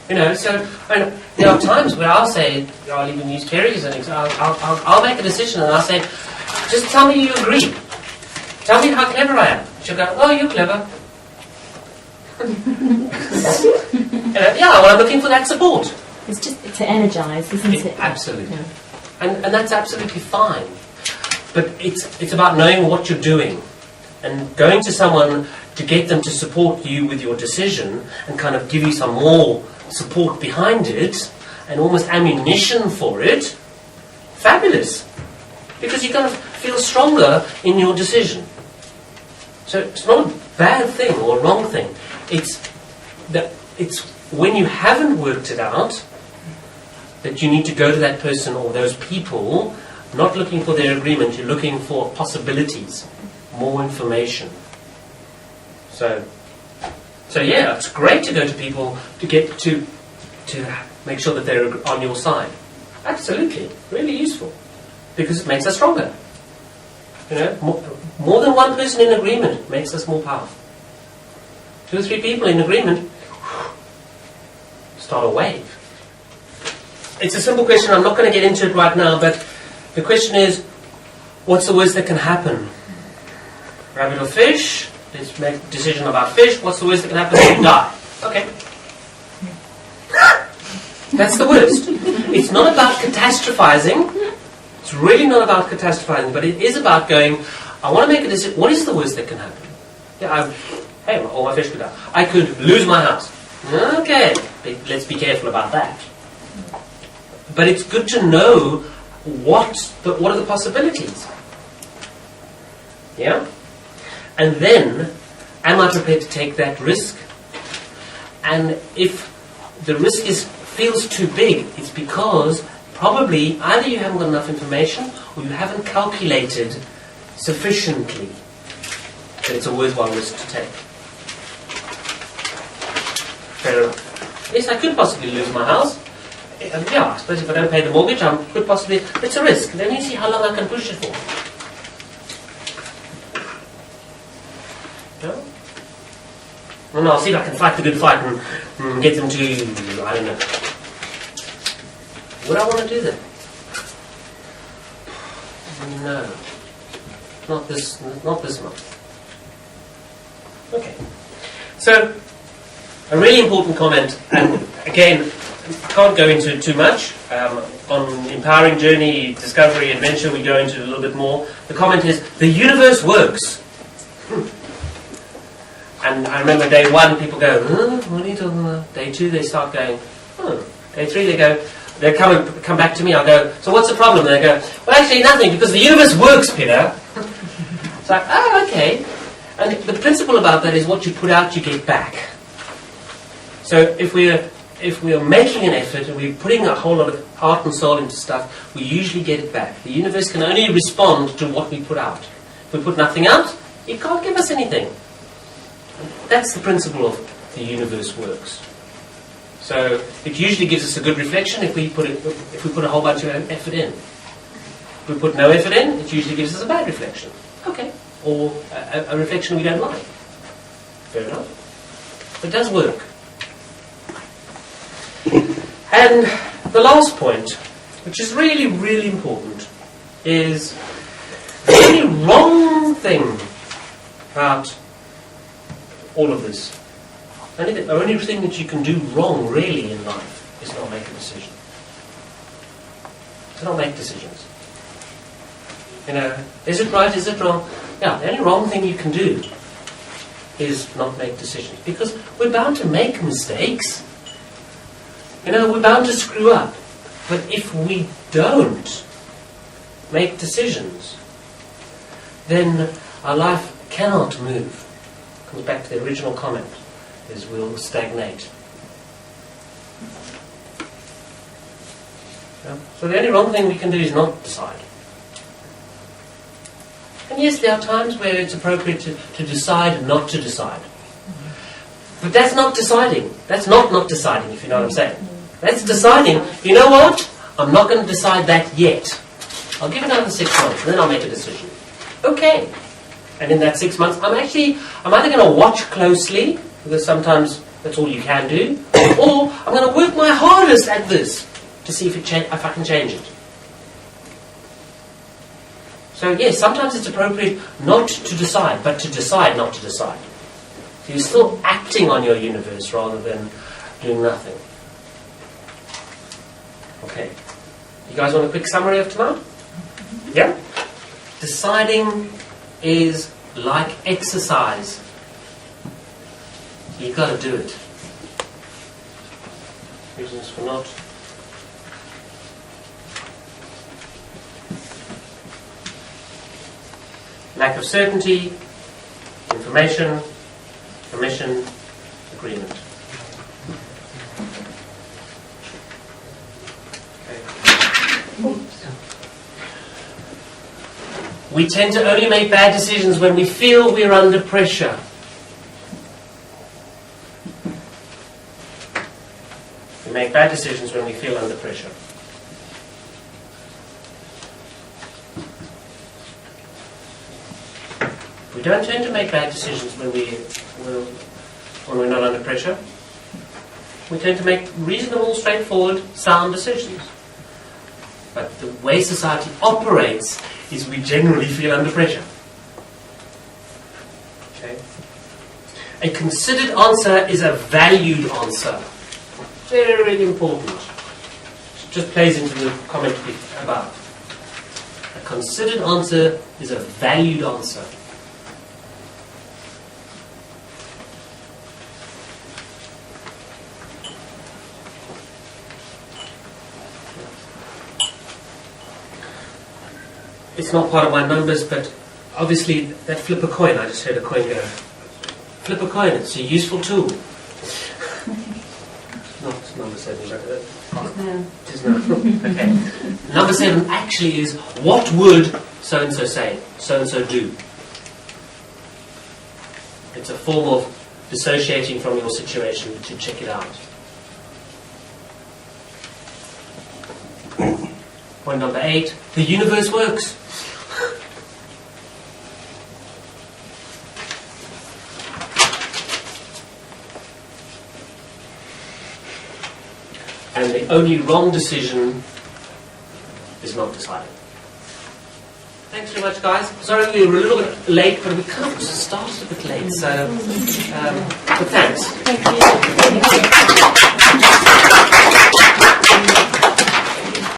So and there are times where I'll say, I'll even use Terry as an example. I'll make a decision and I'll say, just tell me you agree. Tell me how clever I am. She'll go, oh, you're clever. Yeah, well, I'm looking for that support. It's just to energise, isn't it? Absolutely. Yeah. And that's absolutely fine. But it's about knowing what you're doing and going to someone to get them to support you with your decision and kind of give you some more support behind it and almost ammunition for it. Fabulous. Because you're going to feel stronger in your decision. So it's not a bad thing or a wrong thing. It's when you haven't worked it out that you need to go to that person or those people, not looking for their agreement, you're looking for possibilities, more information. So yeah, it's great to go to people to get to make sure that they're on your side. Absolutely, really useful, because it makes us stronger. More than one person in agreement makes us more powerful. 2 or 3 people in agreement, start a wave. It's a simple question. I'm not going to get into it right now, but the question is, what's the worst that can happen? Rabbit or fish? Let's make a decision about fish. What's the worst that can happen? You die. Okay. That's the worst. It's not about catastrophizing. It's really not about catastrophizing, but it is about going, I want to make a decision. What is the worst that can happen? Yeah, hey, all my fish could die. I could lose my house. Okay, let's be careful about that. But it's good to know what are the possibilities. Yeah? And then, am I prepared to take that risk? And if the risk feels too big, it's because probably either you haven't got enough information or you haven't calculated sufficiently that it's a worthwhile risk to take. Fair enough. Yes, I could possibly lose my house. Yeah, I suppose if I don't pay the mortgage, I could possibly... It's a risk. Let me see how long I can push it for. No? Well, I'll see if I can fight the good fight and get them to... I don't know. Would I want to do that? No. Not this month. Okay. So, a really important comment, and again, I can't go into it too much. On Empowering Journey, Discovery, Adventure, we go into it a little bit more. The comment is, the universe works. And I remember day 1, people go, what are you talking about? Day 2, they start going, Day 3, they come back to me, I'll go, so what's the problem? And they go, well, actually nothing, because the universe works, Peter. It's like, oh, okay. And the principle about that is what you put out, you get back. So if we are making an effort and we're putting a whole lot of heart and soul into stuff, we usually get it back. The universe can only respond to what we put out. If we put nothing out, it can't give us anything. That's the principle of the universe works. So it usually gives us a good reflection if we put a whole bunch of effort in. If we put no effort in, it usually gives us a bad reflection. Okay. Or a reflection we don't like. Fair enough. It does work. And the last point, which is really, really important, is the only wrong thing about all of this. The only thing that you can do wrong, really, in life is not make a decision. To not make decisions. Is it right, is it wrong? Yeah, the only wrong thing you can do is not make decisions. Because we're bound to make mistakes. We're bound to screw up. But if we don't make decisions, then our life cannot move. Comes back to the original comment, is we'll stagnate. Yeah? So the only wrong thing we can do is not decide. And yes, there are times where it's appropriate to decide not to decide. But that's not deciding. That's not deciding, if you know what I'm saying. That's deciding, you know what? I'm not going to decide that yet. I'll give it another 6 months, and then I'll make a decision. Okay. And in that 6 months, I'm either going to watch closely, because sometimes that's all you can do, or I'm going to work my hardest at this to see if I can change it. So yes, sometimes it's appropriate not to decide, but to decide not to decide. So you're still acting on your universe rather than doing nothing. Okay. You guys want a quick summary of tonight? Yeah? Deciding is like exercise. You've got to do it. Reasons for not. Lack of certainty, information, permission, agreement. Okay. We tend to only make bad decisions when we feel we're under pressure. We make bad decisions when we feel under pressure. We don't tend to make bad decisions when we're not under pressure. We tend to make reasonable, straightforward, sound decisions. But the way society operates is we generally feel under pressure. Okay? A considered answer is a valued answer. Very, very important. It just plays into the comment above. A considered answer is a valued answer. It's not part of my numbers, but obviously that flip a coin, I just heard a coin go. Flip a coin, it's a useful tool. Not number 7, but it is now. Okay. Number 7 actually is, what would so-and-so say, so-and-so do? It's a form of dissociating from your situation to check it out. Point number 8, the universe works. And the only wrong decision is not deciding. Thanks very much, guys. Sorry we were a little bit late, but we kind of started a bit late, so but thanks. Thank you.